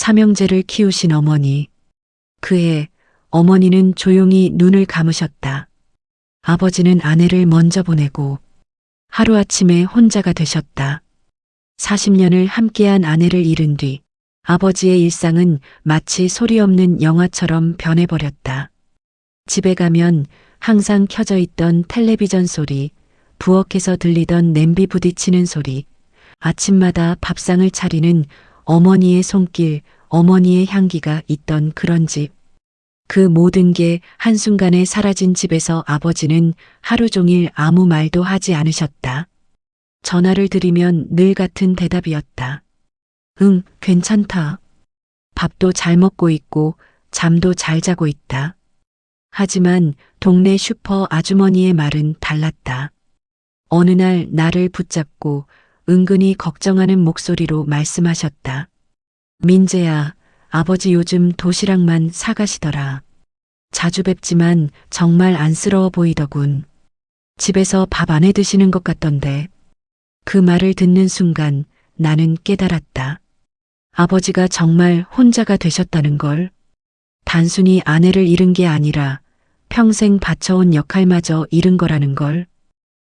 삼형제를 키우신 어머니. 그해 어머니는 조용히 눈을 감으셨다. 아버지는 아내를 먼저 보내고 하루아침에 혼자가 되셨다. 40년을 함께한 아내를 잃은 뒤 아버지의 일상은 마치 소리 없는 영화처럼 변해버렸다. 집에 가면 항상 켜져 있던 텔레비전 소리, 부엌에서 들리던 냄비 부딪히는 소리, 아침마다 밥상을 차리는 어머니의 손길, 어머니의 향기가 있던 그런 집. 그 모든 게 한순간에 사라진 집에서 아버지는 하루 종일 아무 말도 하지 않으셨다. 전화를 드리면 늘 같은 대답이었다. 응, 괜찮다. 밥도 잘 먹고 있고 잠도 잘 자고 있다. 하지만 동네 슈퍼 아주머니의 말은 달랐다. 어느 날 나를 붙잡고 은근히 걱정하는 목소리로 말씀하셨다. 민재야, 아버지 요즘 도시락만 사가시더라. 자주 뵙지만 정말 안쓰러워 보이더군. 집에서 밥 안 해 드시는 것 같던데. 그 말을 듣는 순간 나는 깨달았다. 아버지가 정말 혼자가 되셨다는 걸. 단순히 아내를 잃은 게 아니라 평생 바쳐온 역할마저 잃은 거라는 걸.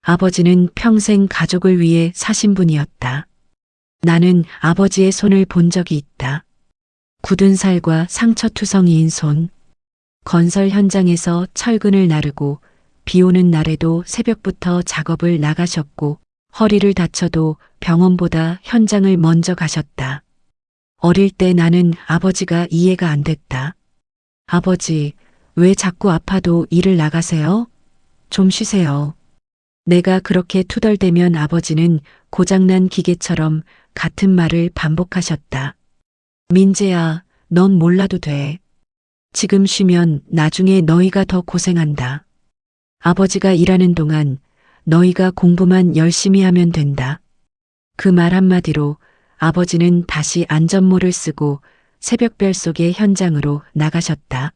아버지는 평생 가족을 위해 사신 분이었다. 나는 아버지의 손을 본 적이 있다. 굳은 살과 상처투성이인 손. 건설 현장에서 철근을 나르고 비 오는 날에도 새벽부터 작업을 나가셨고 허리를 다쳐도 병원보다 현장을 먼저 가셨다. 어릴 때 나는 아버지가 이해가 안 됐다. 아버지, 왜 자꾸 아파도 일을 나가세요? 좀 쉬세요. 내가 그렇게 투덜대면 아버지는 고장난 기계처럼 같은 말을 반복하셨다. 민재야, 넌 몰라도 돼. 지금 쉬면 나중에 너희가 더 고생한다. 아버지가 일하는 동안 너희가 공부만 열심히 하면 된다. 그 말 한마디로 아버지는 다시 안전모를 쓰고 새벽별 속의 현장으로 나가셨다.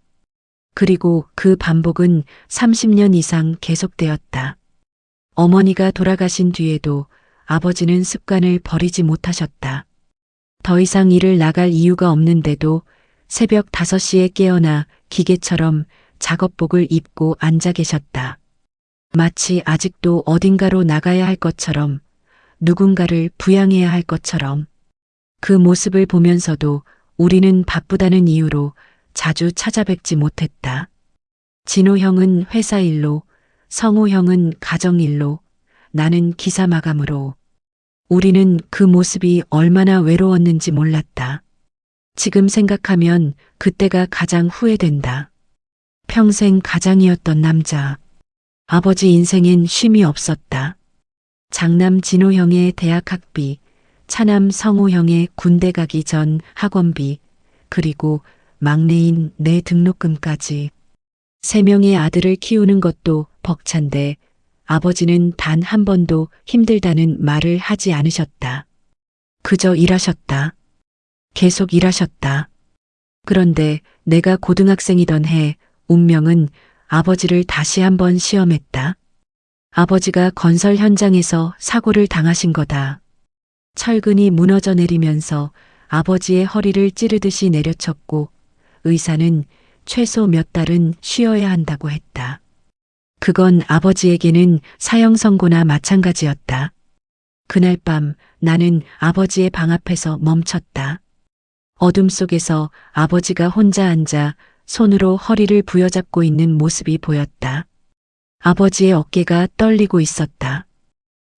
그리고 그 반복은 30년 이상 계속되었다. 어머니가 돌아가신 뒤에도 아버지는 습관을 버리지 못하셨다. 더 이상 일을 나갈 이유가 없는데도 새벽 5시에 깨어나 기계처럼 작업복을 입고 앉아 계셨다. 마치 아직도 어딘가로 나가야 할 것처럼, 누군가를 부양해야 할 것처럼. 그 모습을 보면서도 우리는 바쁘다는 이유로 자주 찾아뵙지 못했다. 진호 형은 회사 일로, 성우 형은 가정 일로, 나는 기사 마감으로. 우리는 그 모습이 얼마나 외로웠는지 몰랐다. 지금 생각하면 그때가 가장 후회된다. 평생 가장이었던 남자. 아버지 인생엔 쉼이 없었다. 장남 진호 형의 대학 학비, 차남 성우 형의 군대 가기 전 학원비, 그리고 막내인 내 등록금까지. 3명의 아들을 키우는 것도 벅찬데 아버지는 단 한 번도 힘들다는 말을 하지 않으셨다. 그저 일하셨다. 계속 일하셨다. 그런데 내가 고등학생이던 해 운명은 아버지를 다시 한번 시험했다. 아버지가 건설 현장에서 사고를 당하신 거다. 철근이 무너져 내리면서 아버지의 허리를 찌르듯이 내려쳤고 의사는 최소 몇 달은 쉬어야 한다고 했다. 그건 아버지에게는 사형 선고나 마찬가지였다. 그날 밤 나는 아버지의 방 앞에서 멈췄다. 어둠 속에서 아버지가 혼자 앉아 손으로 허리를 부여잡고 있는 모습이 보였다. 아버지의 어깨가 떨리고 있었다.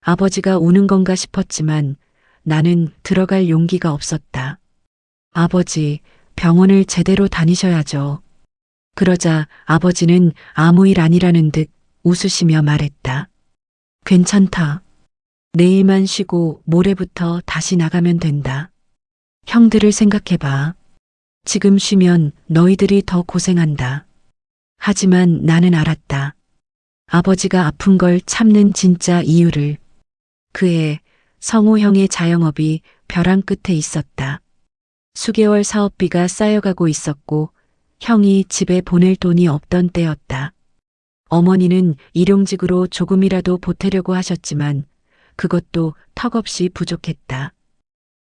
아버지가 우는 건가 싶었지만 나는 들어갈 용기가 없었다. 아버지, 병원을 제대로 다니셔야죠. 그러자 아버지는 아무 일 아니라는 듯 웃으시며 말했다. 괜찮다. 내일만 쉬고 모레부터 다시 나가면 된다. 형들을 생각해봐. 지금 쉬면 너희들이 더 고생한다. 하지만 나는 알았다. 아버지가 아픈 걸 참는 진짜 이유를. 그해 성우 형의 자영업이 벼랑 끝에 있었다. 수개월 사업비가 쌓여가고 있었고 형이 집에 보낼 돈이 없던 때였다. 어머니는 일용직으로 조금이라도 보태려고 하셨지만 그것도 턱없이 부족했다.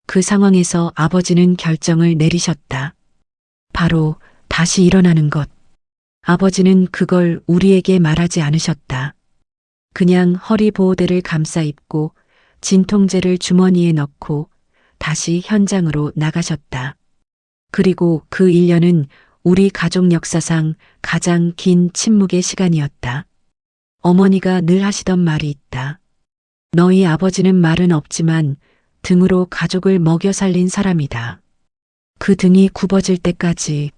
그 상황에서 아버지는 결정을 내리셨다. 바로 다시 일어나는 것. 아버지는 그걸 우리에게 말하지 않으셨다. 그냥 허리 보호대를 감싸 입고 진통제를 주머니에 넣고 다시 현장으로 나가셨다. 그리고 그 1년은 우리 가족 역사상 가장 긴 침묵의 시간이었다. 어머니가 늘 하시던 말이 있다. 너희 아버지는 말은 없지만 등으로 가족을 먹여 살린 사람이다. 그 등이 굽어질 때까지.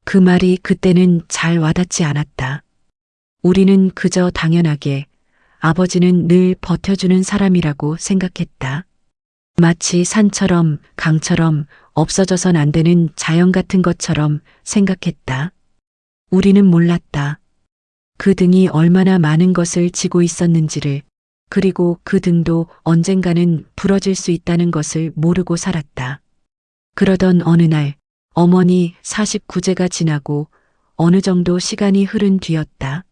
그 말이 그때는 잘 와닿지 않았다. 우리는 그저 당연하게 아버지는 늘 버텨주는 사람이라고 생각했다. 마치 산처럼 강처럼 없어져선 안 되는 자연 같은 것처럼 생각했다. 우리는 몰랐다. 그 등이 얼마나 많은 것을 지고 있었는지를, 그리고 그 등도 언젠가는 부러질 수 있다는 것을 모르고 살았다. 그러던 어느 날 어머니 49제가 지나고 어느 정도 시간이 흐른 뒤였다.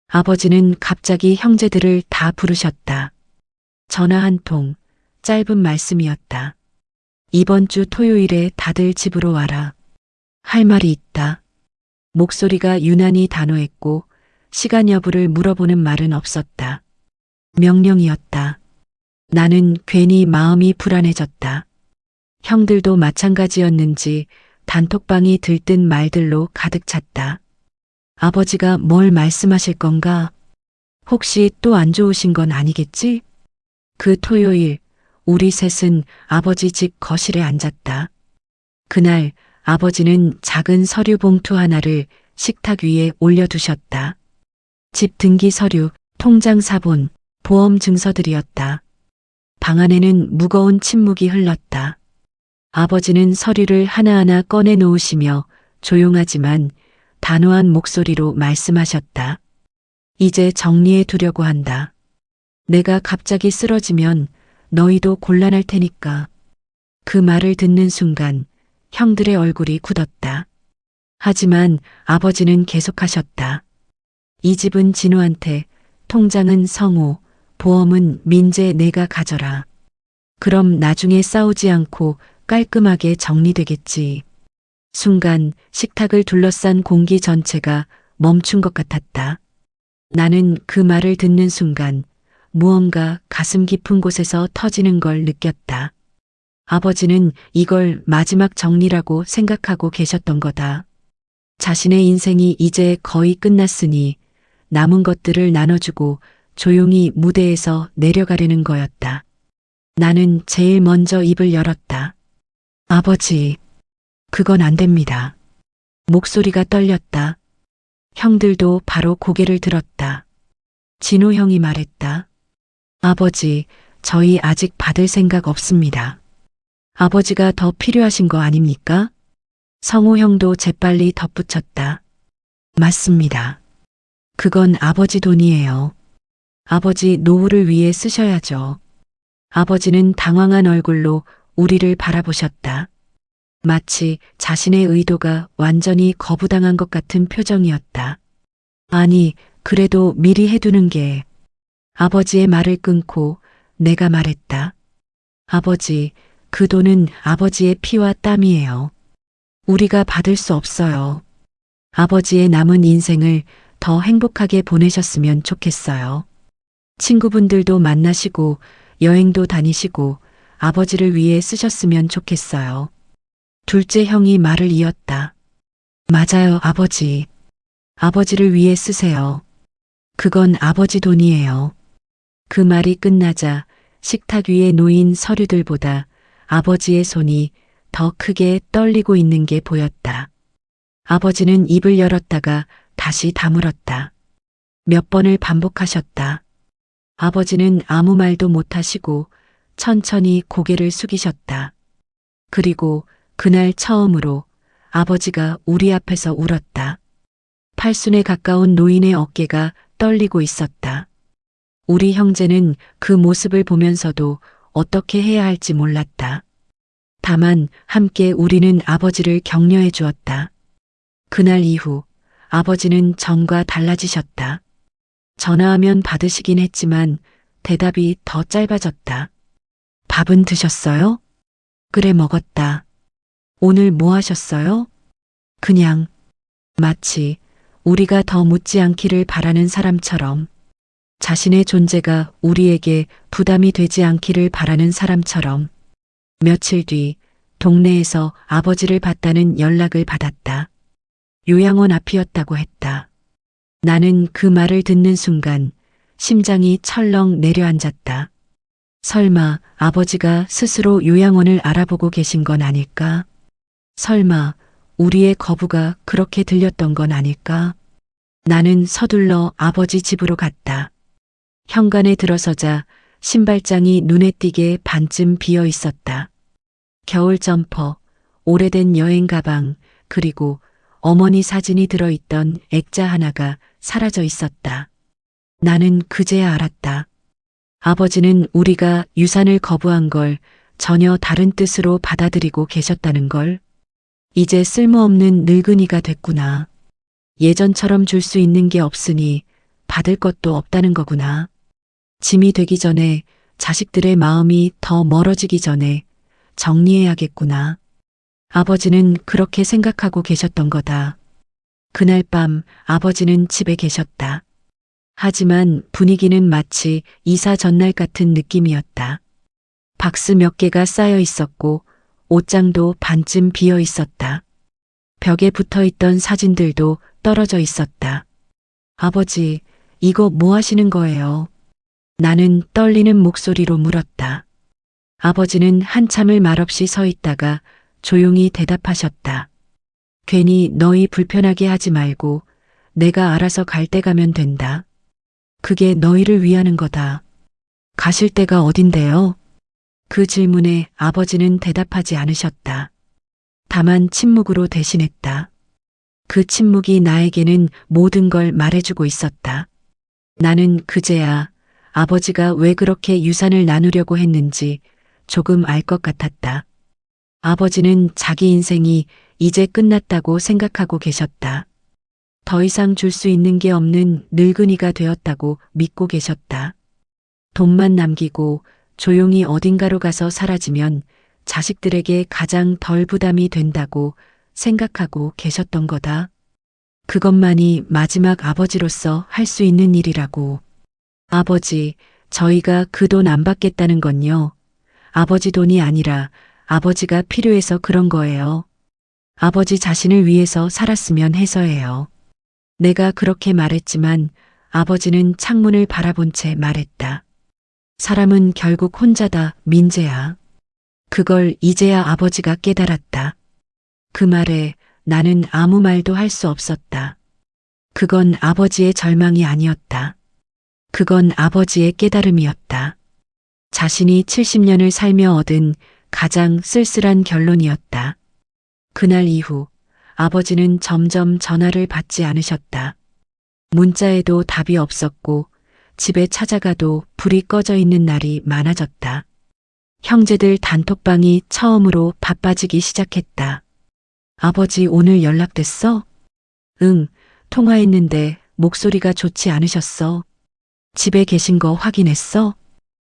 아버지는 갑자기 형제들을 다 부르셨다. 전화 한 통, 짧은 말씀이었다. 이번 주 토요일에 다들 집으로 와라. 할 말이 있다. 목소리가 유난히 단호했고 시간 여부를 물어보는 말은 없었다. 명령이었다. 나는 괜히 마음이 불안해졌다. 형들도 마찬가지였는지 단톡방이 들뜬 말들로 가득 찼다. 아버지가 뭘 말씀하실 건가? 혹시 또 안 좋으신 건 아니겠지? 그 토요일 우리 셋은 아버지 집 거실에 앉았다. 그날 아버지는 작은 서류 봉투 하나를 식탁 위에 올려두셨다. 집 등기 서류, 통장 사본, 보험 증서들이었다. 방 안에는 무거운 침묵이 흘렀다. 아버지는 서류를 하나하나 꺼내 놓으시며 조용하지만 단호한 목소리로 말씀하셨다. 이제 정리해 두려고 한다. 내가 갑자기 쓰러지면 너희도 곤란할 테니까. 그 말을 듣는 순간 형들의 얼굴이 굳었다. 하지만 아버지는 계속하셨다. 이 집은 진우한테, 통장은 성우, 보험은 민재 내가 가져라. 그럼 나중에 싸우지 않고 깔끔하게 정리되겠지. 순간 식탁을 둘러싼 공기 전체가 멈춘 것 같았다. 나는 그 말을 듣는 순간 무언가 가슴 깊은 곳에서 터지는 걸 느꼈다. 아버지는 이걸 마지막 정리라고 생각하고 계셨던 거다. 자신의 인생이 이제 거의 끝났으니 남은 것들을 나눠주고 조용히 무대에서 내려가려는 거였다. 나는 제일 먼저 입을 열었다. 아버지, 그건 안 됩니다. 목소리가 떨렸다. 형들도 바로 고개를 들었다. 진호 형이 말했다. 아버지, 저희 아직 받을 생각 없습니다. 아버지가 더 필요하신 거 아닙니까? 성호 형도 재빨리 덧붙였다. 맞습니다. 그건 아버지 돈이에요. 아버지 노후를 위해 쓰셔야죠. 아버지는 당황한 얼굴로 우리를 바라보셨다. 마치 자신의 의도가 완전히 거부당한 것 같은 표정이었다. 아니, 그래도 미리 해두는 게. 아버지의 말을 끊고 내가 말했다. 아버지, 그 돈은 아버지의 피와 땀이에요. 우리가 받을 수 없어요. 아버지의 남은 인생을 더 행복하게 보내셨으면 좋겠어요. 친구분들도 만나시고 여행도 다니시고 아버지를 위해 쓰셨으면 좋겠어요. 둘째 형이 말을 이었다. 맞아요, 아버지. 아버지를 위해 쓰세요. 그건 아버지 돈이에요. 그 말이 끝나자 식탁 위에 놓인 서류들보다 아버지의 손이 더 크게 떨리고 있는 게 보였다. 아버지는 입을 열었다가 다시 다물었다. 몇 번을 반복하셨다. 아버지는 아무 말도 못하시고 천천히 고개를 숙이셨다. 그리고 그날 처음으로 아버지가 우리 앞에서 울었다. 팔순에 가까운 노인의 어깨가 떨리고 있었다. 우리 형제는 그 모습을 보면서도 어떻게 해야 할지 몰랐다. 다만 함께 우리는 아버지를 격려해 주었다. 그날 이후 아버지는 전과 달라지셨다. 전화하면 받으시긴 했지만 대답이 더 짧아졌다. 밥은 드셨어요? 그래 먹었다. 오늘 뭐 하셨어요? 그냥 마치 우리가 더 묻지 않기를 바라는 사람처럼 자신의 존재가 우리에게 부담이 되지 않기를 바라는 사람처럼 며칠 뒤 동네에서 아버지를 봤다는 연락을 받았다. 요양원 앞이었다고 했다. 나는 그 말을 듣는 순간 심장이 철렁 내려앉았다. 설마 아버지가 스스로 요양원을 알아보고 계신 건 아닐까? 설마 우리의 거부가 그렇게 들렸던 건 아닐까? 나는 서둘러 아버지 집으로 갔다. 현관에 들어서자 신발장이 눈에 띄게 반쯤 비어 있었다. 겨울 점퍼, 오래된 여행 가방, 그리고 어머니 사진이 들어있던 액자 하나가 사라져 있었다. 나는 그제야 알았다. 아버지는 우리가 유산을 거부한 걸 전혀 다른 뜻으로 받아들이고 계셨다는 걸. 이제 쓸모없는 늙은이가 됐구나. 예전처럼 줄 수 있는 게 없으니 받을 것도 없다는 거구나. 짐이 되기 전에, 자식들의 마음이 더 멀어지기 전에 정리해야겠구나. 아버지는 그렇게 생각하고 계셨던 거다. 그날 밤 아버지는 집에 계셨다. 하지만 분위기는 마치 이사 전날 같은 느낌이었다. 박스 몇 개가 쌓여 있었고 옷장도 반쯤 비어 있었다. 벽에 붙어 있던 사진들도 떨어져 있었다. 아버지, 이거 뭐 하시는 거예요? 나는 떨리는 목소리로 물었다. 아버지는 한참을 말없이 서 있다가 조용히 대답하셨다. 괜히 너희 불편하게 하지 말고 내가 알아서 갈 때 가면 된다. 그게 너희를 위하는 거다. 가실 데가 어딘데요? 그 질문에 아버지는 대답하지 않으셨다. 다만 침묵으로 대신했다. 그 침묵이 나에게는 모든 걸 말해주고 있었다. 나는 그제야 아버지가 왜 그렇게 유산을 나누려고 했는지 조금 알 것 같았다. 아버지는 자기 인생이 이제 끝났다고 생각하고 계셨다. 더 이상 줄 수 있는 게 없는 늙은이가 되었다고 믿고 계셨다. 돈만 남기고 조용히 어딘가로 가서 사라지면 자식들에게 가장 덜 부담이 된다고 생각하고 계셨던 거다. 그것만이 마지막 아버지로서 할 수 있는 일이라고. 아버지, 저희가 그 돈 안 받겠다는 건요. 아버지 돈이 아니라 아버지가 필요해서 그런 거예요. 아버지 자신을 위해서 살았으면 해서예요. 내가 그렇게 말했지만 아버지는 창문을 바라본 채 말했다. 사람은 결국 혼자다, 민재야. 그걸 이제야 아버지가 깨달았다. 그 말에 나는 아무 말도 할 수 없었다. 그건 아버지의 절망이 아니었다. 그건 아버지의 깨달음이었다. 자신이 70년을 살며 얻은 가장 쓸쓸한 결론이었다. 그날 이후 아버지는 점점 전화를 받지 않으셨다. 문자에도 답이 없었고 집에 찾아가도 불이 꺼져 있는 날이 많아졌다. 형제들 단톡방이 처음으로 바빠지기 시작했다. 아버지 오늘 연락됐어? 응, 통화했는데 목소리가 좋지 않으셨어. 집에 계신 거 확인했어?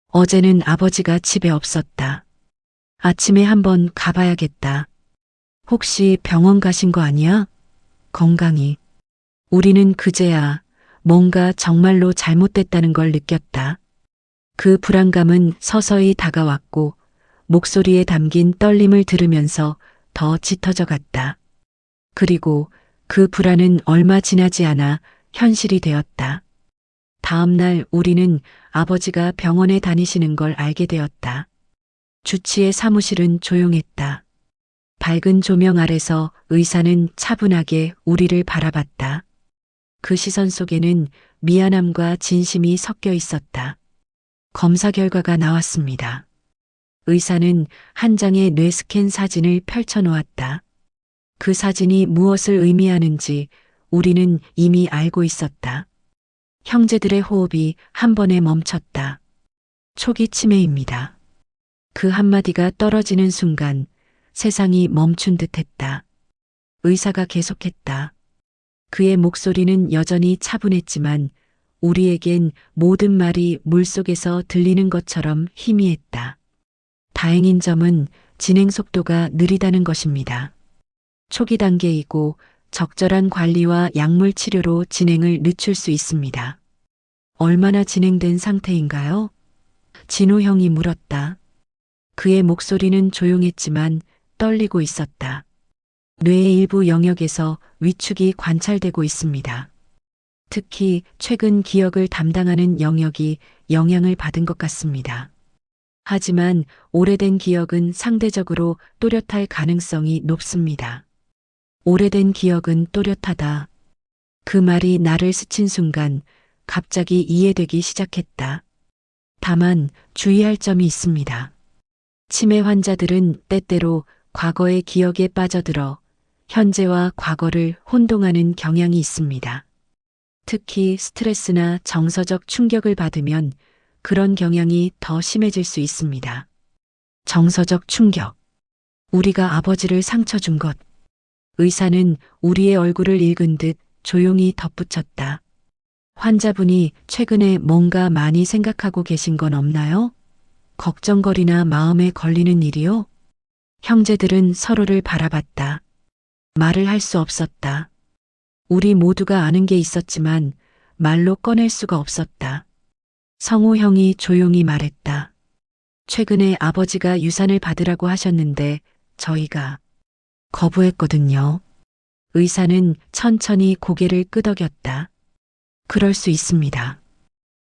어제는 아버지가 집에 없었다. 아침에 한번 가봐야겠다. 혹시 병원 가신 거 아니야? 건강히. 우리는 그제야 뭔가 정말로 잘못됐다는 걸 느꼈다. 그 불안감은 서서히 다가왔고 목소리에 담긴 떨림을 들으면서 더 짙어져 갔다. 그리고 그 불안은 얼마 지나지 않아 현실이 되었다. 다음 날 우리는 아버지가 병원에 다니시는 걸 알게 되었다. 주치의 사무실은 조용했다. 밝은 조명 아래서 의사는 차분하게 우리를 바라봤다. 그 시선 속에는 미안함과 진심이 섞여 있었다. 검사 결과가 나왔습니다. 의사는 한 장의 뇌 스캔 사진을 펼쳐 놓았다. 그 사진이 무엇을 의미하는지 우리는 이미 알고 있었다. 형제들의 호흡이 한 번에 멈췄다. 초기 치매입니다. 그 한마디가 떨어지는 순간 세상이 멈춘 듯 했다. 의사가 계속했다. 그의 목소리는 여전히 차분했지만 우리에겐 모든 말이 물속에서 들리는 것처럼 희미했다. 다행인 점은 진행 속도가 느리다는 것입니다. 초기 단계이고 적절한 관리와 약물 치료로 진행을 늦출 수 있습니다. 얼마나 진행된 상태인가요? 진호 형이 물었다. 그의 목소리는 조용했지만 떨리고 있었다. 뇌의 일부 영역에서 위축이 관찰되고 있습니다. 특히 최근 기억을 담당하는 영역이 영향을 받은 것 같습니다. 하지만 오래된 기억은 상대적으로 또렷할 가능성이 높습니다. 오래된 기억은 또렷하다. 그 말이 나를 스친 순간 갑자기 이해되기 시작했다. 다만 주의할 점이 있습니다. 치매 환자들은 때때로 과거의 기억에 빠져들어 현재와 과거를 혼동하는 경향이 있습니다. 특히 스트레스나 정서적 충격을 받으면 그런 경향이 더 심해질 수 있습니다. 정서적 충격. 우리가 아버지를 상처 준 것. 의사는 우리의 얼굴을 읽은 듯 조용히 덧붙였다. 환자분이 최근에 뭔가 많이 생각하고 계신 건 없나요? 걱정거리나 마음에 걸리는 일이요? 형제들은 서로를 바라봤다. 말을 할 수 없었다. 우리 모두가 아는 게 있었지만 말로 꺼낼 수가 없었다. 성우 형이 조용히 말했다. 최근에 아버지가 유산을 받으라고 하셨는데 저희가 거부했거든요. 의사는 천천히 고개를 끄덕였다. 그럴 수 있습니다.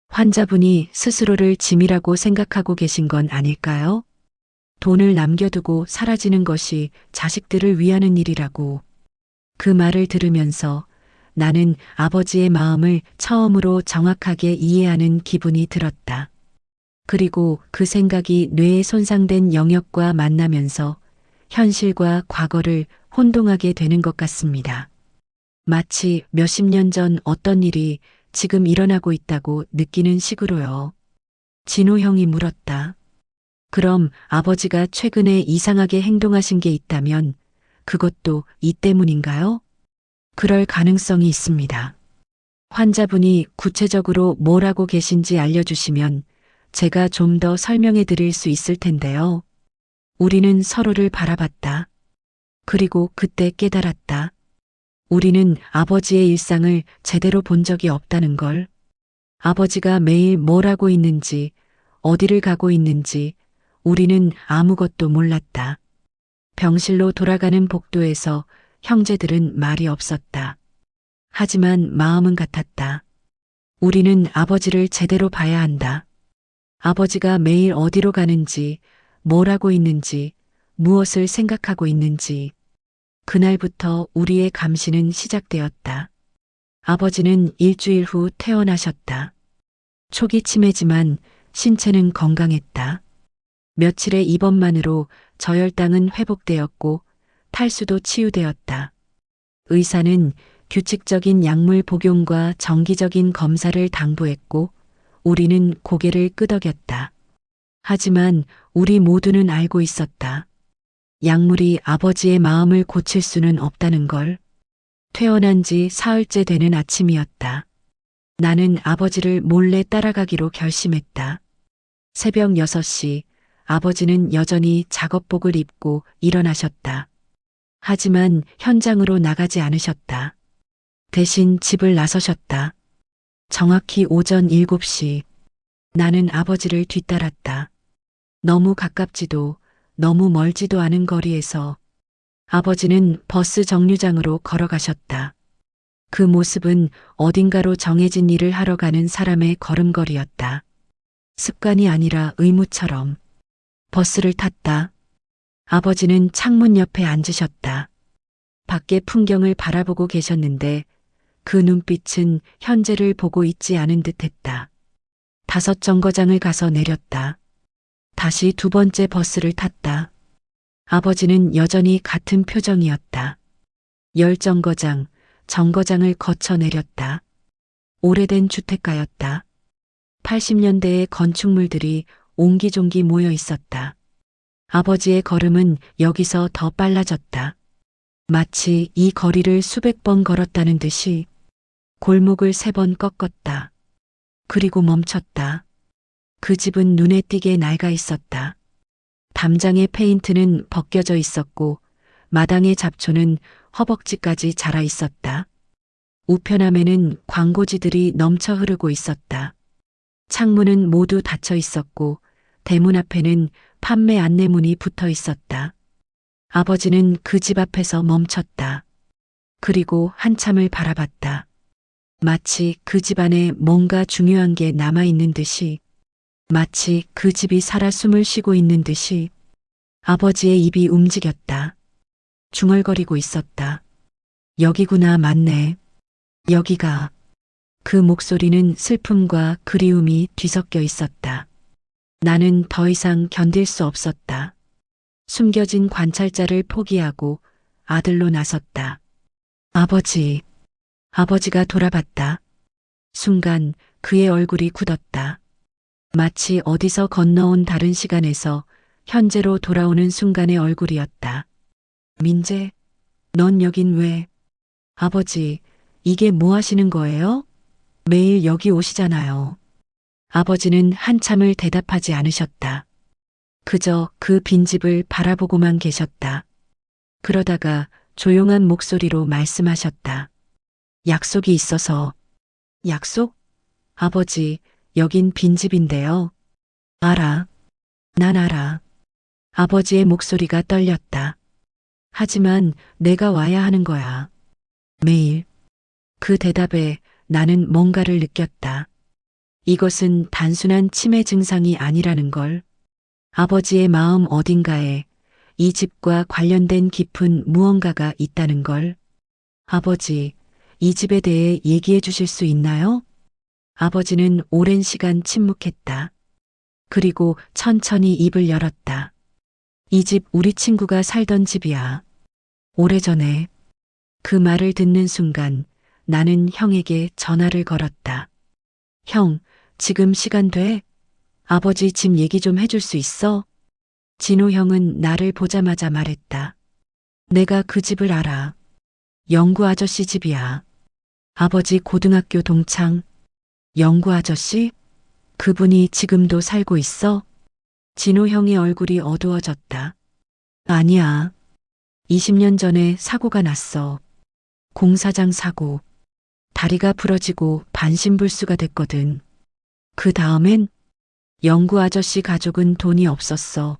환자분이 스스로를 짐이라고 생각하고 계신 건 아닐까요? 돈을 남겨두고 사라지는 것이 자식들을 위하는 일이라고. 그 말을 들으면서 나는 아버지의 마음을 처음으로 정확하게 이해하는 기분이 들었다. 그리고 그 생각이 뇌에 손상된 영역과 만나면서 현실과 과거를 혼동하게 되는 것 같습니다. 마치 몇십 년 전 어떤 일이 지금 일어나고 있다고 느끼는 식으로요. 진호 형이 물었다. 그럼 아버지가 최근에 이상하게 행동하신 게 있다면 그것도 이 때문인가요? 그럴 가능성이 있습니다. 환자분이 구체적으로 뭘 하고 계신지 알려주시면 제가 좀 더 설명해 드릴 수 있을 텐데요. 우리는 서로를 바라봤다. 그리고 그때 깨달았다. 우리는 아버지의 일상을 제대로 본 적이 없다는 걸. 아버지가 매일 뭘 하고 있는지, 어디를 가고 있는지 우리는 아무것도 몰랐다. 병실로 돌아가는 복도에서 형제들은 말이 없었다. 하지만 마음은 같았다. 우리는 아버지를 제대로 봐야 한다. 아버지가 매일 어디로 가는지, 뭘 하고 있는지, 무엇을 생각하고 있는지. 그날부터 우리의 감시는 시작되었다. 아버지는 일주일 후 퇴원하셨다. 초기 치매지만 신체는 건강했다. 며칠의 입원만으로 저혈당은 회복되었고 탈수도 치유되었다. 의사는 규칙적인 약물 복용과 정기적인 검사를 당부했고 우리는 고개를 끄덕였다. 하지만 우리 모두는 알고 있었다. 약물이 아버지의 마음을 고칠 수는 없다는 걸. 퇴원한 지 사흘째 되는 아침이었다. 나는 아버지를 몰래 따라가기로 결심했다. 새벽 6시 아버지는 여전히 작업복을 입고 일어나셨다. 하지만 현장으로 나가지 않으셨다. 대신 집을 나서셨다. 정확히 오전 7시 나는 아버지를 뒤따랐다. 너무 가깝지도 너무 멀지도 않은 거리에서 아버지는 버스 정류장으로 걸어가셨다. 그 모습은 어딘가로 정해진 일을 하러 가는 사람의 걸음걸이였다. 습관이 아니라 의무처럼. 버스를 탔다. 아버지는 창문 옆에 앉으셨다. 밖의 풍경을 바라보고 계셨는데 그 눈빛은 현재를 보고 있지 않은 듯했다. 5 정거장을 가서 내렸다. 다시 2번째 버스를 탔다. 아버지는 여전히 같은 표정이었다. 10 정거장을 거쳐 내렸다. 오래된 주택가였다. 80년대의 건축물들이 옹기종기 모여 있었다. 아버지의 걸음은 여기서 더 빨라졌다. 마치 이 거리를 수백 번 걸었다는 듯이 골목을 3번 꺾었다. 그리고 멈췄다. 그 집은 눈에 띄게 낡아 있었다. 담장의 페인트는 벗겨져 있었고 마당의 잡초는 허벅지까지 자라 있었다. 우편함에는 광고지들이 넘쳐 흐르고 있었다. 창문은 모두 닫혀 있었고 대문 앞에는 판매 안내문이 붙어 있었다. 아버지는 그 집 앞에서 멈췄다. 그리고 한참을 바라봤다. 마치 그 집 안에 뭔가 중요한 게 남아있는 듯이, 마치 그 집이 살아 숨을 쉬고 있는 듯이 아버지의 입이 움직였다. 중얼거리고 있었다. 여기구나, 맞네. 여기가. 그 목소리는 슬픔과 그리움이 뒤섞여 있었다. 나는 더 이상 견딜 수 없었다. 숨겨진 관찰자를 포기하고 아들로 나섰다. 아버지. 아버지가 돌아봤다. 순간 그의 얼굴이 굳었다. 마치 어디서 건너온 다른 시간에서 현재로 돌아오는 순간의 얼굴이었다. 민재, 넌 여긴 왜? 아버지, 이게 뭐 하시는 거예요? 매일 여기 오시잖아요. 아버지는 한참을 대답하지 않으셨다. 그저 그 빈집을 바라보고만 계셨다. 그러다가 조용한 목소리로 말씀하셨다. 약속이 있어서. 약속? 아버지, 여긴 빈집인데요. 알아. 난 알아. 아버지의 목소리가 떨렸다. 하지만 내가 와야 하는 거야. 매일. 그 대답에 나는 뭔가를 느꼈다. 이것은 단순한 치매 증상이 아니라는 걸. 아버지의 마음 어딘가에 이 집과 관련된 깊은 무언가가 있다는 걸. 아버지, 이 집에 대해 얘기해 주실 수 있나요? 아버지는 오랜 시간 침묵했다. 그리고 천천히 입을 열었다. 이 집 우리 친구가 살던 집이야. 오래전에. 그 말을 듣는 순간 나는 형에게 전화를 걸었다. 형, 지금 시간 돼? 아버지 집 얘기 좀 해줄 수 있어? 진호 형은 나를 보자마자 말했다. 내가 그 집을 알아. 영구 아저씨 집이야. 아버지 고등학교 동창. 영구 아저씨? 그분이 지금도 살고 있어? 진호 형의 얼굴이 어두워졌다. 아니야. 20년 전에 사고가 났어. 공사장 사고. 다리가 부러지고 반신불수가 됐거든. 그 다음엔 영구 아저씨 가족은 돈이 없었어.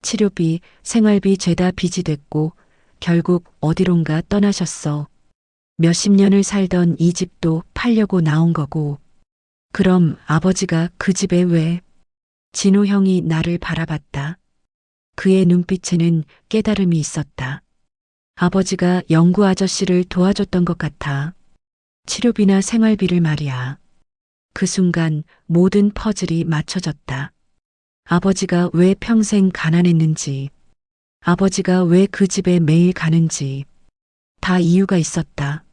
치료비, 생활비 죄다 빚이 됐고 결국 어디론가 떠나셨어. 몇십 년을 살던 이 집도 팔려고 나온 거고. 그럼 아버지가 그 집에 왜? 진호 형이 나를 바라봤다. 그의 눈빛에는 깨달음이 있었다. 아버지가 영구 아저씨를 도와줬던 것 같아. 치료비나 생활비를 말이야. 그 순간 모든 퍼즐이 맞춰졌다. 아버지가 왜 평생 가난했는지, 아버지가 왜 그 집에 매일 가는지, 다 이유가 있었다.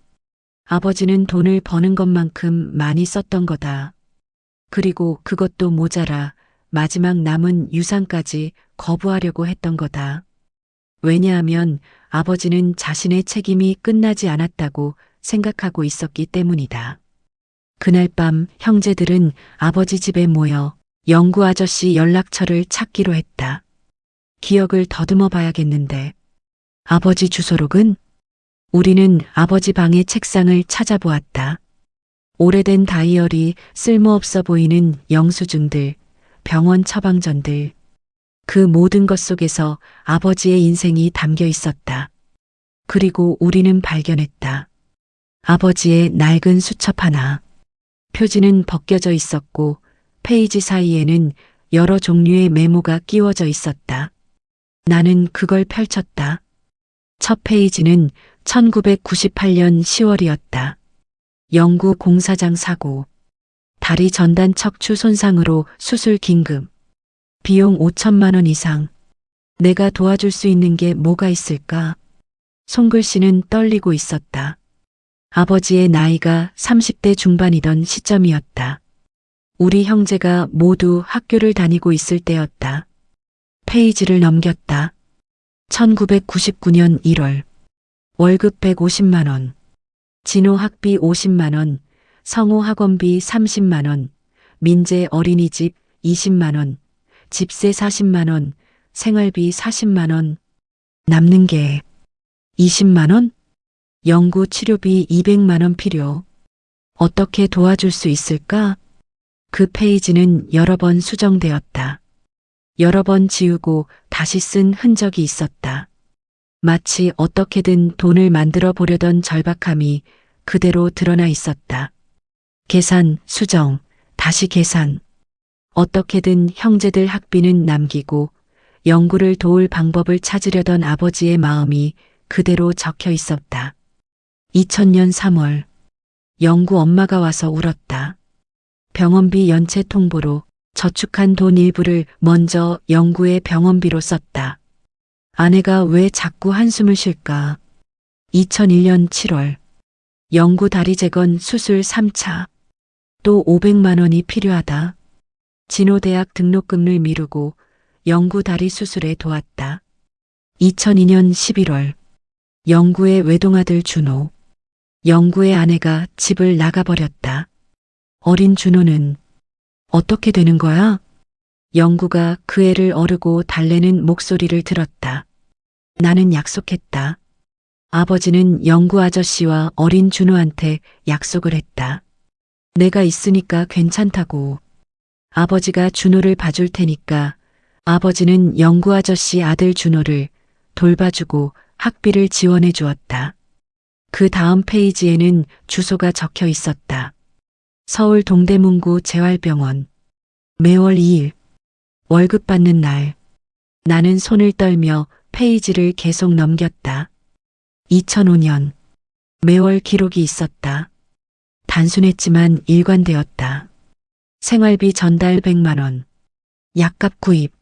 아버지는 돈을 버는 것만큼 많이 썼던 거다. 그리고 그것도 모자라 마지막 남은 유산까지 거부하려고 했던 거다. 왜냐하면 아버지는 자신의 책임이 끝나지 않았다고 생각하고 있었기 때문이다. 그날 밤 형제들은 아버지 집에 모여 영구 아저씨 연락처를 찾기로 했다. 기억을 더듬어 봐야겠는데. 아버지 주소록은? 우리는 아버지 방의 책상을 찾아보았다. 오래된 다이어리, 쓸모없어 보이는 영수증들, 병원 처방전들. 그 모든 것 속에서 아버지의 인생이 담겨 있었다. 그리고 우리는 발견했다. 아버지의 낡은 수첩 하나. 표지는 벗겨져 있었고 페이지 사이에는 여러 종류의 메모가 끼워져 있었다. 나는 그걸 펼쳤다. 첫 페이지는 1998년 10월이었다. 영구 공사장 사고. 다리 전단 척추 손상으로 수술 긴급. 비용 5천만 원 이상. 내가 도와줄 수 있는 게 뭐가 있을까? 손글씨는 떨리고 있었다. 아버지의 나이가 30대 중반이던 시점이었다. 우리 형제가 모두 학교를 다니고 있을 때였다. 페이지를 넘겼다. 1999년 1월. 월급 150만 원. 진호 학비 50만 원. 성호 학원비 30만 원. 민재 어린이집 20만 원. 집세 40만 원. 생활비 40만 원, 남는 게 20만 원? 연구 치료비 200만 원 필요. 어떻게 도와줄 수 있을까? 그 페이지는 여러 번 수정되었다. 여러 번 지우고 다시 쓴 흔적이 있었다. 마치 어떻게든 돈을 만들어 보려던 절박함이 그대로 드러나 있었다. 계산, 수정, 다시 계산. 어떻게든 형제들 학비는 남기고 연구를 도울 방법을 찾으려던 아버지의 마음이 그대로 적혀 있었다. 2000년 3월, 연구 엄마가 와서 울었다. 병원비 연체 통보로 저축한 돈 일부를 먼저 연구의 병원비로 썼다. 아내가 왜 자꾸 한숨을 쉴까? 2001년 7월, 연구 다리 재건 수술 3차. 또 500만 원이 필요하다. 진호대학 등록금을 미루고 연구 다리 수술에 도왔다. 2002년 11월, 영구의 외동아들 준호. 영구의 아내가 집을 나가버렸다. 어린 준호는 어떻게 되는 거야? 영구가 그 애를 어르고 달래는 목소리를 들었다. 나는 약속했다. 아버지는 영구 아저씨와 어린 준호한테 약속을 했다. 내가 있으니까 괜찮다고. 아버지가 준호를 봐줄 테니까 아버지는 영구 아저씨 아들 준호를 돌봐주고 학비를 지원해 주었다. 그 다음 페이지에는 주소가 적혀 있었다. 서울 동대문구 재활병원. 매월 2일. 월급 받는 날. 나는 손을 떨며 페이지를 계속 넘겼다. 2005년. 매월 기록이 있었다. 단순했지만 일관되었다. 생활비 전달 100만 원. 약값 구입.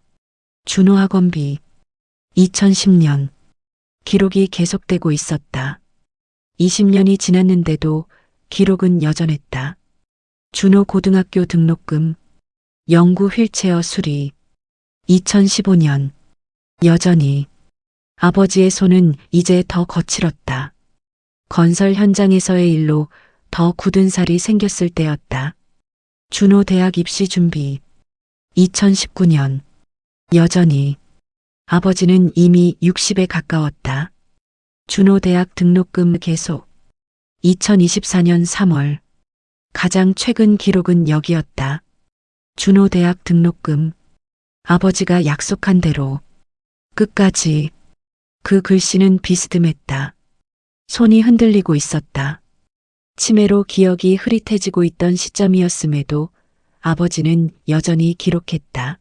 준호 학원비. 2010년. 기록이 계속되고 있었다. 20년이 지났는데도 기록은 여전했다. 준호 고등학교 등록금. 영구 휠체어 수리. 2015년. 여전히. 아버지의 손은 이제 더 거칠었다. 건설 현장에서의 일로 더 굳은 살이 생겼을 때였다. 준호 대학 입시 준비. 2019년. 여전히. 아버지는 이미 60에 가까웠다. 준호 대학 등록금 계속. 2024년 3월. 가장 최근 기록은 여기였다. 준호 대학 등록금. 아버지가 약속한 대로. 끝까지. 그 글씨는 비스듬했다. 손이 흔들리고 있었다. 치매로 기억이 흐릿해지고 있던 시점이었음에도 아버지는 여전히 기록했다.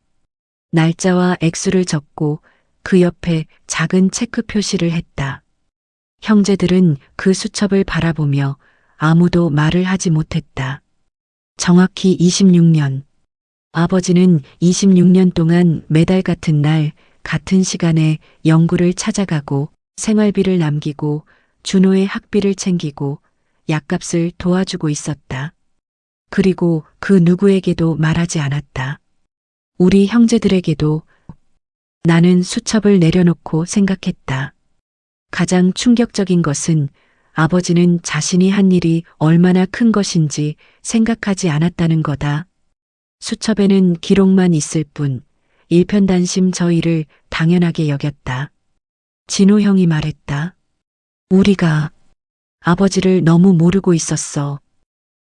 날짜와 액수를 적고 그 옆에 작은 체크 표시를 했다. 형제들은 그 수첩을 바라보며 아무도 말을 하지 못했다. 정확히 26년. 아버지는 26년 동안 매달 같은 날, 같은 시간에 영구를 찾아가고 생활비를 남기고 준호의 학비를 챙기고 약값을 도와주고 있었다. 그리고 그 누구에게도 말하지 않았다. 우리 형제들에게도. 나는 수첩을 내려놓고 생각했다. 가장 충격적인 것은 아버지는 자신이 한 일이 얼마나 큰 것인지 생각하지 않았다는 거다. 수첩에는 기록만 있을 뿐 일편단심 저 일을 당연하게 여겼다. 진호 형이 말했다. 우리가 아버지를 너무 모르고 있었어.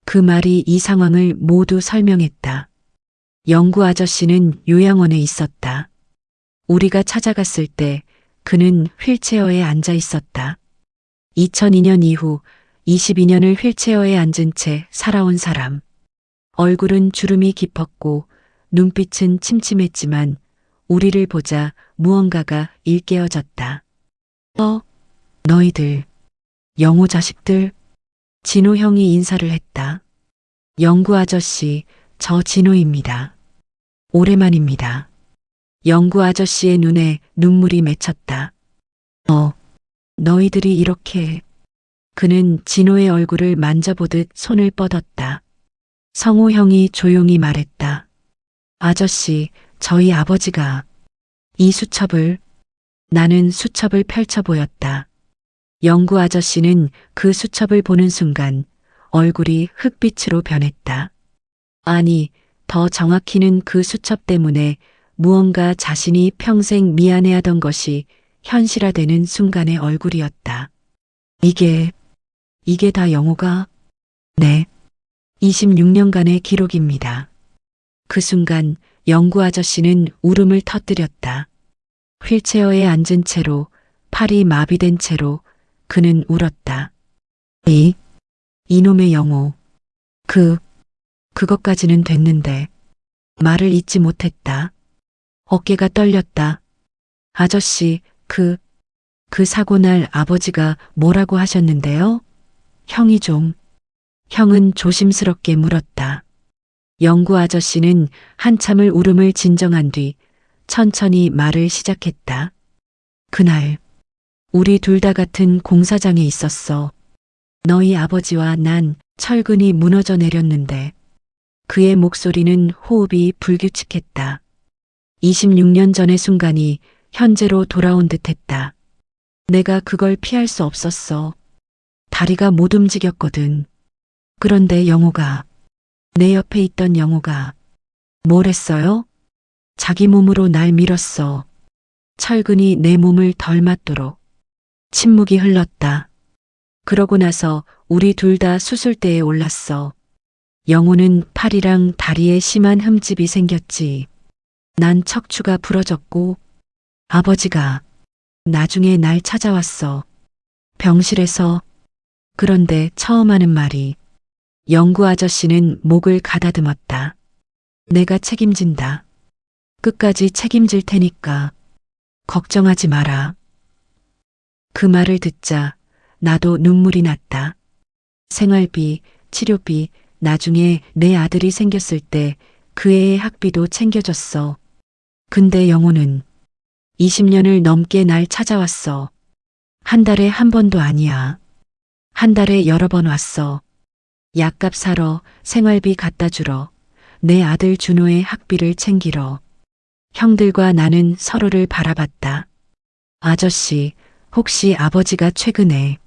그 말이 이 상황을 모두 설명했다. 영구 아저씨는 요양원에 있었다. 우리가 찾아갔을 때 그는 휠체어에 앉아 있었다. 2002년 이후 22년을 휠체어에 앉은 채 살아온 사람. 얼굴은 주름이 깊었고 눈빛은 침침했지만 우리를 보자 무언가가 일깨어졌다. 너희들, 영호 자식들. 진호 형이 인사를 했다. 영구 아저씨, 저 진호입니다. 오랜만입니다. 영구 아저씨의 눈에 눈물이 맺혔다. 너희들이 이렇게. 그는 진호의 얼굴을 만져보듯 손을 뻗었다. 성호 형이 조용히 말했다. 아저씨, 저희 아버지가 이 수첩을. 나는 수첩을 펼쳐 보였다. 영구 아저씨는 그 수첩을 보는 순간 얼굴이 흑빛으로 변했다. 아니, 더 정확히는 그 수첩 때문에 무언가 자신이 평생 미안해하던 것이 현실화되는 순간의 얼굴이었다. 이게 다 영호가? 네. 26년간의 기록입니다. 그 순간 영구 아저씨는 울음을 터뜨렸다. 휠체어에 앉은 채로, 팔이 마비된 채로 그는 울었다. 이놈의 영호. 그것까지는 됐는데 말을 잇지 못했다. 어깨가 떨렸다. 아저씨, 그 사고 날 아버지가 뭐라고 하셨는데요? 형은 조심스럽게 물었다. 영구 아저씨는 한참을 울음을 진정한 뒤 천천히 말을 시작했다. 그날 우리 둘 다 같은 공사장에 있었어. 너희 아버지와 난 철근이 무너져 내렸는데 그의 목소리는 호흡이 불규칙했다. 26년 전의 순간이 현재로 돌아온 듯했다. 내가 그걸 피할 수 없었어. 다리가 못 움직였거든. 그런데 영호가, 내 옆에 있던 영호가 뭘 했어요? 자기 몸으로 날 밀었어. 철근이 내 몸을 덜 맞도록. 침묵이 흘렀다. 그러고 나서 우리 둘 다 수술대에 올랐어. 영호는 팔이랑 다리에 심한 흠집이 생겼지. 난 척추가 부러졌고 아버지가 나중에 날 찾아왔어. 병실에서. 그런데 처음 하는 말이 영구 아저씨는 목을 가다듬었다. 내가 책임진다. 끝까지 책임질 테니까 걱정하지 마라. 그 말을 듣자 나도 눈물이 났다. 생활비, 치료비, 나중에 내 아들이 생겼을 때 그 애의 학비도 챙겨줬어. 근데 영호는 20년을 넘게 날 찾아왔어. 한 달에 한 번도 아니야. 한 달에 여러 번 왔어. 약값 사러, 생활비 갖다 주러, 내 아들 준호의 학비를 챙기러. 형들과 나는 서로를 바라봤다. 아저씨, 혹시 아버지가 최근에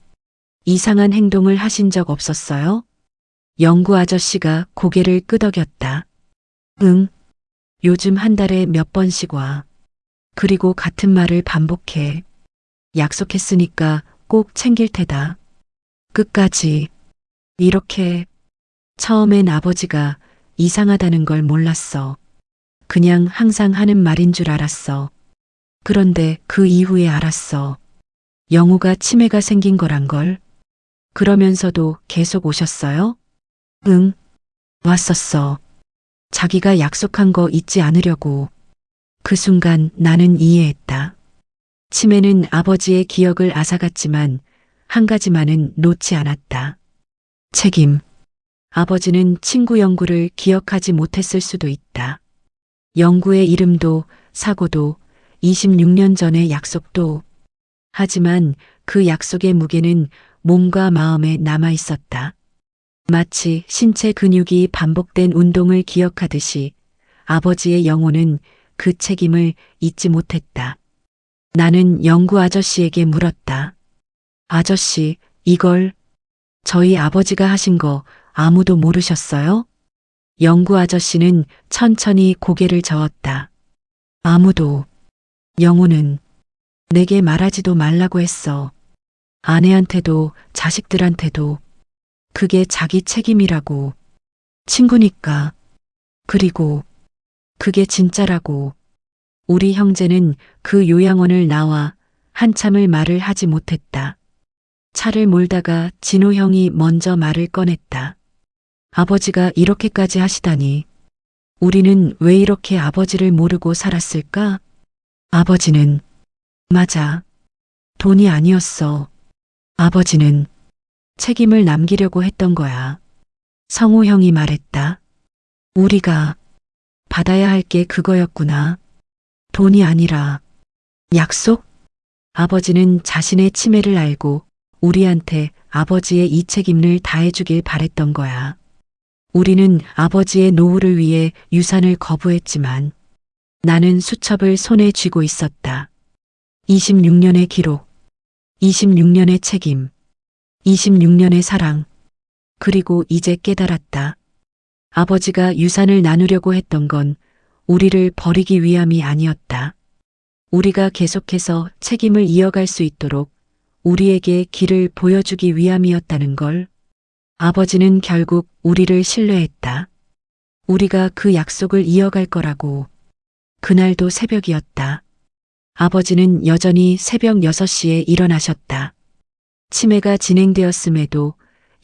이상한 행동을 하신 적 없었어요? 영구 아저씨가 고개를 끄덕였다. 응. 요즘 한 달에 몇 번씩 와. 그리고 같은 말을 반복해. 약속했으니까 꼭 챙길 테다. 끝까지. 이렇게. 처음엔 아버지가 이상하다는 걸 몰랐어. 그냥 항상 하는 말인 줄 알았어. 그런데 그 이후에 알았어. 영호가 치매가 생긴 거란 걸. 그러면서도 계속 오셨어요? 응. 왔었어. 자기가 약속한 거 잊지 않으려고. 그 순간 나는 이해했다. 치매는 아버지의 기억을 앗아갔지만 한 가지만은 놓지 않았다. 책임. 아버지는 친구 영구를 기억하지 못했을 수도 있다. 영구의 이름도 사고도 26년 전의 약속도. 하지만 그 약속의 무게는 몸과 마음에 남아 있었다. 마치 신체 근육이 반복된 운동을 기억하듯이 아버지의 영혼은 그 책임을 잊지 못했다. 나는 영구 아저씨에게 물었다. 아저씨, 이걸 저희 아버지가 하신 거 아무도 모르셨어요? 영구 아저씨는 천천히 고개를 저었다. 아무도. 영호는 내게 말하지도 말라고 했어. 아내한테도 자식들한테도. 그게 자기 책임이라고. 친구니까. 그리고 그게 진짜라고. 우리 형제는 그 요양원을 나와 한참을 말을 하지 못했다. 차를 몰다가 진호 형이 먼저 말을 꺼냈다. 아버지가 이렇게까지 하시다니. 우리는 왜 이렇게 아버지를 모르고 살았을까? 아버지는. 맞아. 돈이 아니었어. 아버지는 책임을 남기려고 했던 거야. 성우 형이 말했다. 우리가 받아야 할 게 그거였구나. 돈이 아니라 약속? 아버지는 자신의 치매를 알고 우리한테 아버지의 이 책임을 다해주길 바랬던 거야. 우리는 아버지의 노후를 위해 유산을 거부했지만 나는 수첩을 손에 쥐고 있었다. 26년의 기록, 26년의 책임, 26년의 사랑. 그리고 이제 깨달았다. 아버지가 유산을 나누려고 했던 건 우리를 버리기 위함이 아니었다. 우리가 계속해서 책임을 이어갈 수 있도록 우리에게 길을 보여주기 위함이었다는 걸. 아버지는 결국 우리를 신뢰했다. 우리가 그 약속을 이어갈 거라고. 그날도 새벽이었다. 아버지는 여전히 새벽 6시에 일어나셨다. 치매가 진행되었음에도,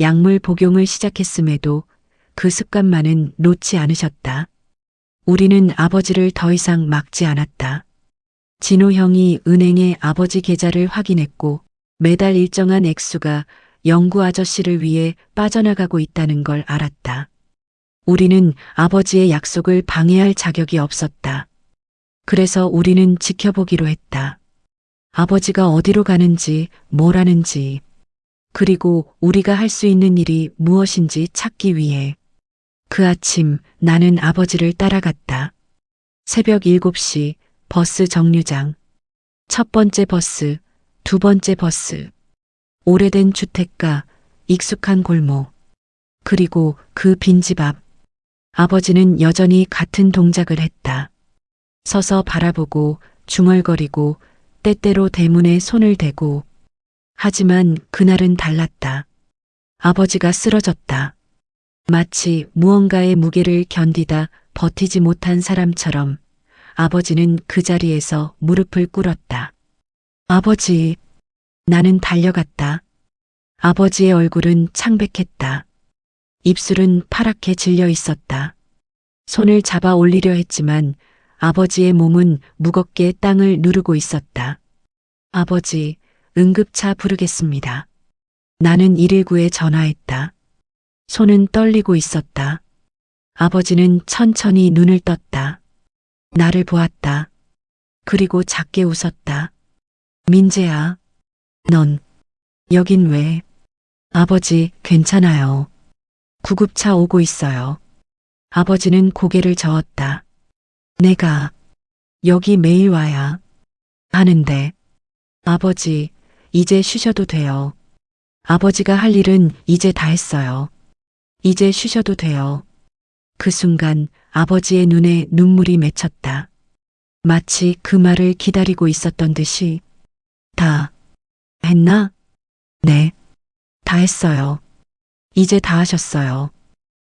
약물 복용을 시작했음에도 그 습관만은 놓지 않으셨다. 우리는 아버지를 더 이상 막지 않았다. 진호 형이 은행에 아버지 계좌를 확인했고 매달 일정한 액수가 영구 아저씨를 위해 빠져나가고 있다는 걸 알았다. 우리는 아버지의 약속을 방해할 자격이 없었다. 그래서 우리는 지켜보기로 했다. 아버지가 어디로 가는지, 뭘 하는지, 그리고 우리가 할 수 있는 일이 무엇인지 찾기 위해. 그 아침 나는 아버지를 따라갔다. 새벽 7시 버스 정류장. 첫 번째 버스, 두 번째 버스. 오래된 주택가, 익숙한 골목. 그리고 그 빈집 앞. 아버지는 여전히 같은 동작을 했다. 서서 바라보고 중얼거리고 때때로 대문에 손을 대고. 하지만 그날은 달랐다. 아버지가 쓰러졌다. 마치 무언가의 무게를 견디다 버티지 못한 사람처럼 아버지는 그 자리에서 무릎을 꿇었다. 아버지. 나는 달려갔다. 아버지의 얼굴은 창백했다. 입술은 파랗게 질려 있었다. 손을 잡아 올리려 했지만 아버지의 몸은 무겁게 땅을 누르고 있었다. 아버지, 응급차 부르겠습니다. 나는 119에 전화했다. 손은 떨리고 있었다. 아버지는 천천히 눈을 떴다. 나를 보았다. 그리고 작게 웃었다. 민재야, 넌 여긴 왜? 아버지, 괜찮아요. 구급차 오고 있어요. 아버지는 고개를 저었다. 내가 여기 매일 와야 하는데. 아버지, 이제 쉬셔도 돼요. 아버지가 할 일은 이제 다 했어요. 이제 쉬셔도 돼요. 그 순간 아버지의 눈에 눈물이 맺혔다. 마치 그 말을 기다리고 있었던 듯이. 다 했나? 네, 다 했어요. 이제 다 하셨어요.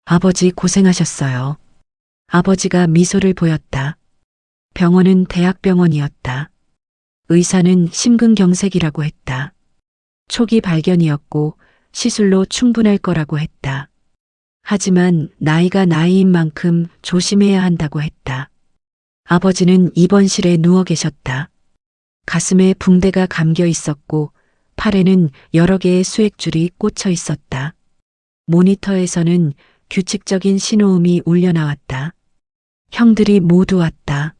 아버지 고생하셨어요. 아버지가 미소를 보였다. 병원은 대학병원이었다. 의사는 심근경색이라고 했다. 초기 발견이었고 시술로 충분할 거라고 했다. 하지만 나이가 나이인 만큼 조심해야 한다고 했다. 아버지는 입원실에 누워 계셨다. 가슴에 붕대가 감겨 있었고 팔에는 여러 개의 수액줄이 꽂혀 있었다. 모니터에서는 규칙적인 신호음이 울려 나왔다. 형들이 모두 왔다.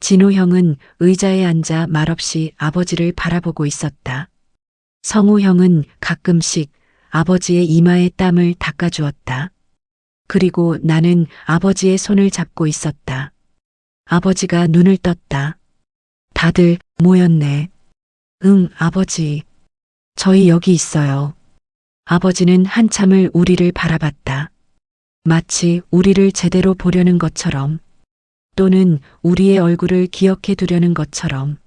진호 형은 의자에 앉아 말없이 아버지를 바라보고 있었다. 성우 형은 가끔씩 아버지의 이마에 땀을 닦아주었다. 그리고 나는 아버지의 손을 잡고 있었다. 아버지가 눈을 떴다. 다들 모였네. 응, 아버지. 저희 여기 있어요. 아버지는 한참을 우리를 바라봤다. 마치 우리를 제대로 보려는 것처럼, 또는 우리의 얼굴을 기억해 두려는 것처럼.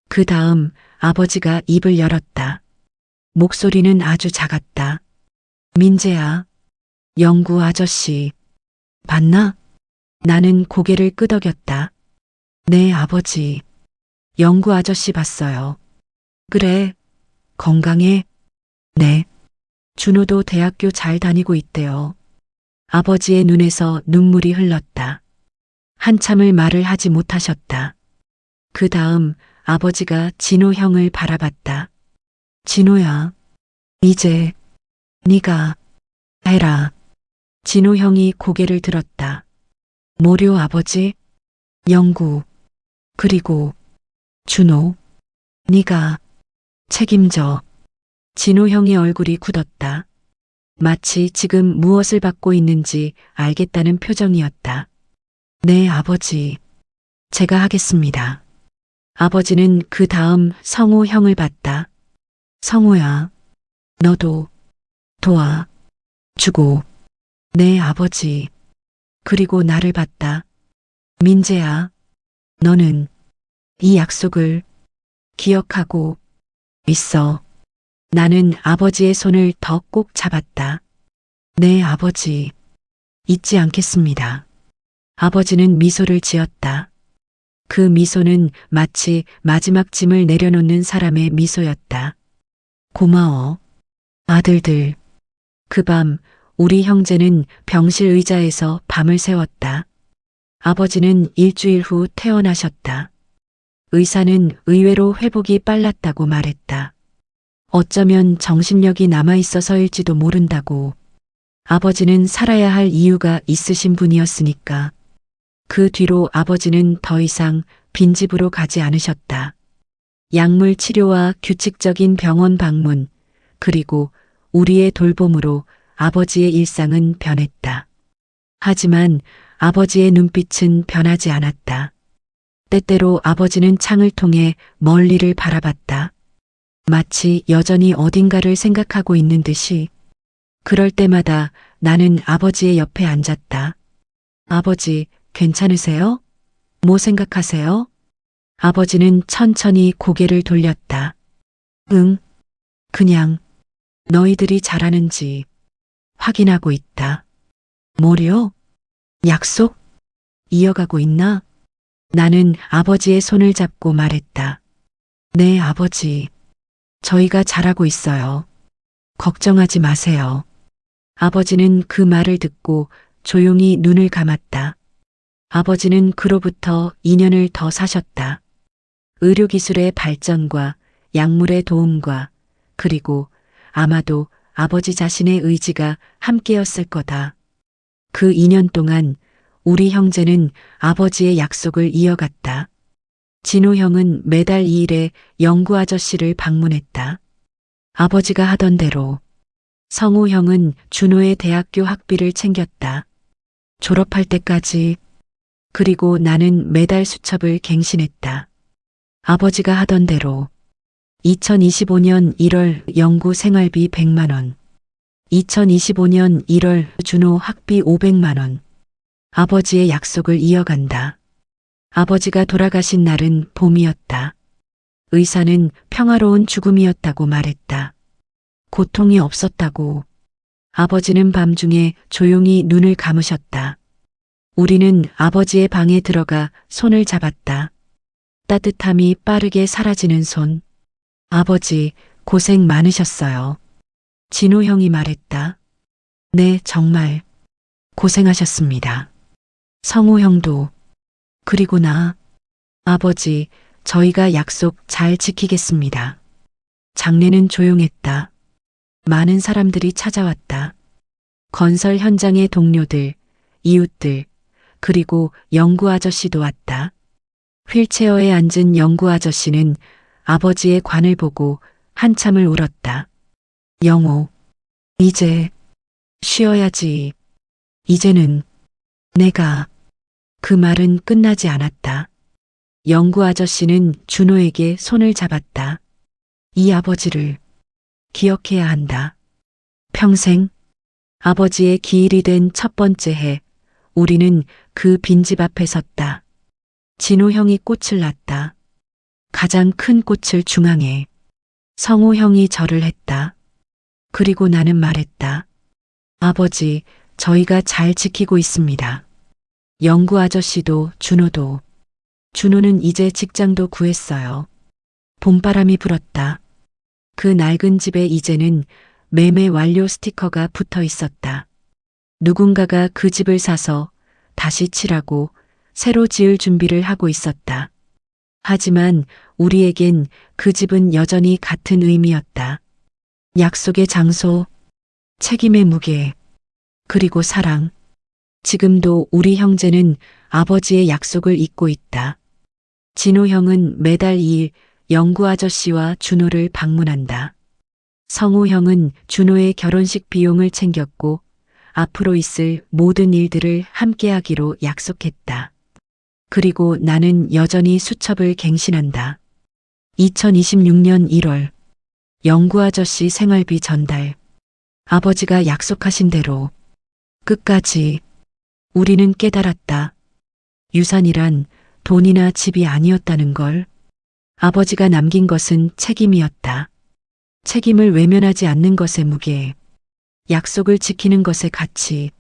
그 다음 아버지가 입을 열었다. 목소리는 아주 작았다. 민재야, 영구 아저씨, 봤나? 나는 고개를 끄덕였다. 네, 아버지. 영구 아저씨 봤어요. 그래, 건강해? 네. 준호도 대학교 잘 다니고 있대요. 아버지의 눈에서 눈물이 흘렀다. 한참을 말을 하지 못하셨다. 그 다음 아버지가 진호 형을 바라봤다. 진호야, 이제 네가 해라. 진호 형이 고개를 들었다. 뭐려 아버지? 영구, 그리고 준호, 네가 책임져. 진호 형의 얼굴이 굳었다. 마치 지금 무엇을 받고 있는지 알겠다는 표정이었다. 네, 아버지. 제가 하겠습니다. 아버지는 그 다음 성우 형을 봤다. 성우야, 너도 도와주고. 네, 아버지. 그리고 나를 봤다. 민재야, 너는 이 약속을 기억하고 있어. 나는 아버지의 손을 더 꼭 잡았다. 네, 아버지. 잊지 않겠습니다. 아버지는 미소를 지었다. 그 미소는 마치 마지막 짐을 내려놓는 사람의 미소였다. 고마워. 아들들. 그 밤 우리 형제는 병실 의자에서 밤을 새웠다. 아버지는 일주일 후 퇴원하셨다. 의사는 의외로 회복이 빨랐다고 말했다. 어쩌면 정신력이 남아있어서일지도 모른다고. 아버지는 살아야 할 이유가 있으신 분이었으니까. 그 뒤로 아버지는 더 이상 빈집으로 가지 않으셨다. 약물 치료와 규칙적인 병원 방문, 그리고 우리의 돌봄으로 아버지의 일상은 변했다. 하지만 아버지의 눈빛은 변하지 않았다. 때때로 아버지는 창을 통해 멀리를 바라봤다. 마치 여전히 어딘가를 생각하고 있는 듯이. 그럴 때마다 나는 아버지의 옆에 앉았다. 아버지, 괜찮으세요? 뭐 생각하세요? 아버지는 천천히 고개를 돌렸다. 응, 그냥 너희들이 잘하는지 확인하고 있다. 뭐려? 약속? 이어가고 있나? 나는 아버지의 손을 잡고 말했다. 네, 아버지. 저희가 잘하고 있어요. 걱정하지 마세요. 아버지는 그 말을 듣고 조용히 눈을 감았다. 아버지는 그로부터 2년을 더 사셨다. 의료기술의 발전과 약물의 도움과 그리고 아마도 아버지 자신의 의지가 함께였을 거다. 그 2년 동안 우리 형제는 아버지의 약속을 이어갔다. 진호 형은 매달 2일에 영구 아저씨를 방문했다. 아버지가 하던 대로. 성우 형은 준호의 대학교 학비를 챙겼다. 졸업할 때까지. 그리고 나는 매달 수첩을 갱신했다. 아버지가 하던 대로. 2025년 1월 영구 생활비 100만 원. 2025년 1월 준호 학비 500만 원. 아버지의 약속을 이어간다. 아버지가 돌아가신 날은 봄이었다. 의사는 평화로운 죽음이었다고 말했다. 고통이 없었다고. 아버지는 밤중에 조용히 눈을 감으셨다. 우리는 아버지의 방에 들어가 손을 잡았다. 따뜻함이 빠르게 사라지는 손. 아버지, 고생 많으셨어요. 진호 형이 말했다. 네, 정말 고생하셨습니다. 성우 형도. 그리고 나. 아버지, 저희가 약속 잘 지키겠습니다. 장례는 조용했다. 많은 사람들이 찾아왔다. 건설 현장의 동료들, 이웃들, 그리고 영구 아저씨도 왔다. 휠체어에 앉은 영구 아저씨는 아버지의 관을 보고 한참을 울었다. 영호, 이제 쉬어야지. 이제는 내가. 그 말은 끝나지 않았다. 영구 아저씨는 준호에게 손을 잡았다. 이 아버지를 기억해야 한다. 평생. 아버지의 기일이 된 첫 번째 해, 우리는 그 빈집 앞에 섰다. 진호 형이 꽃을 놨다. 가장 큰 꽃을 중앙에. 성우 형이 절을 했다. 그리고 나는 말했다. 아버지, 저희가 잘 지키고 있습니다. 영구 아저씨도 준호도. 준호는 이제 직장도 구했어요. 봄바람이 불었다. 그 낡은 집에 이제는 매매 완료 스티커가 붙어 있었다. 누군가가 그 집을 사서 다시 칠하고 새로 지을 준비를 하고 있었다. 하지만 우리에겐 그 집은 여전히 같은 의미였다. 약속의 장소, 책임의 무게, 그리고 사랑. 지금도 우리 형제는 아버지의 약속을 잊고 있다. 진호 형은 매달 2일 영구 아저씨와 준호를 방문한다. 성우 형은 준호의 결혼식 비용을 챙겼고 앞으로 있을 모든 일들을 함께하기로 약속했다. 그리고 나는 여전히 수첩을 갱신한다. 2026년 1월 영구 아저씨 생활비 전달. 아버지가 약속하신 대로 끝까지. 우리는 깨달았다. 유산이란 돈이나 집이 아니었다는 걸. 아버지가 남긴 것은 책임이었다. 책임을 외면하지 않는 것의 무게, 약속을 지키는 것의 가치,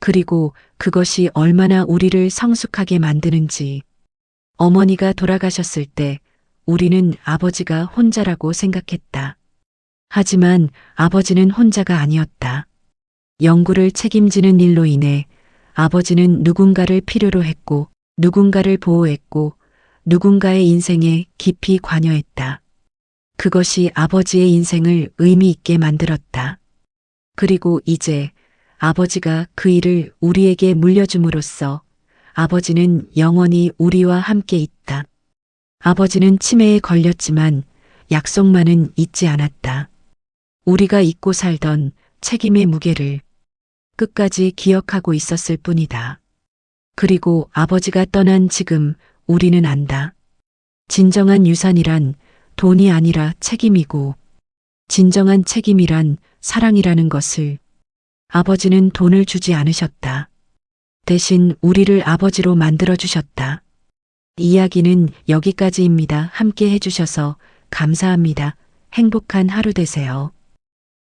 그리고 그것이 얼마나 우리를 성숙하게 만드는지. 어머니가 돌아가셨을 때 우리는 아버지가 혼자라고 생각했다. 하지만 아버지는 혼자가 아니었다. 영구를 책임지는 일로 인해 아버지는 누군가를 필요로 했고, 누군가를 보호했고, 누군가의 인생에 깊이 관여했다. 그것이 아버지의 인생을 의미 있게 만들었다. 그리고 이제 아버지가 그 일을 우리에게 물려줌으로써 아버지는 영원히 우리와 함께 있다. 아버지는 치매에 걸렸지만 약속만은 잊지 않았다. 우리가 잊고 살던 책임의 무게를 끝까지 기억하고 있었을 뿐이다. 그리고 아버지가 떠난 지금 우리는 안다. 진정한 유산이란 돈이 아니라 책임이고, 진정한 책임이란 사랑이라는 것을. 아버지는 돈을 주지 않으셨다. 대신 우리를 아버지로 만들어주셨다. 이야기는 여기까지입니다. 함께 해주셔서 감사합니다. 행복한 하루 되세요.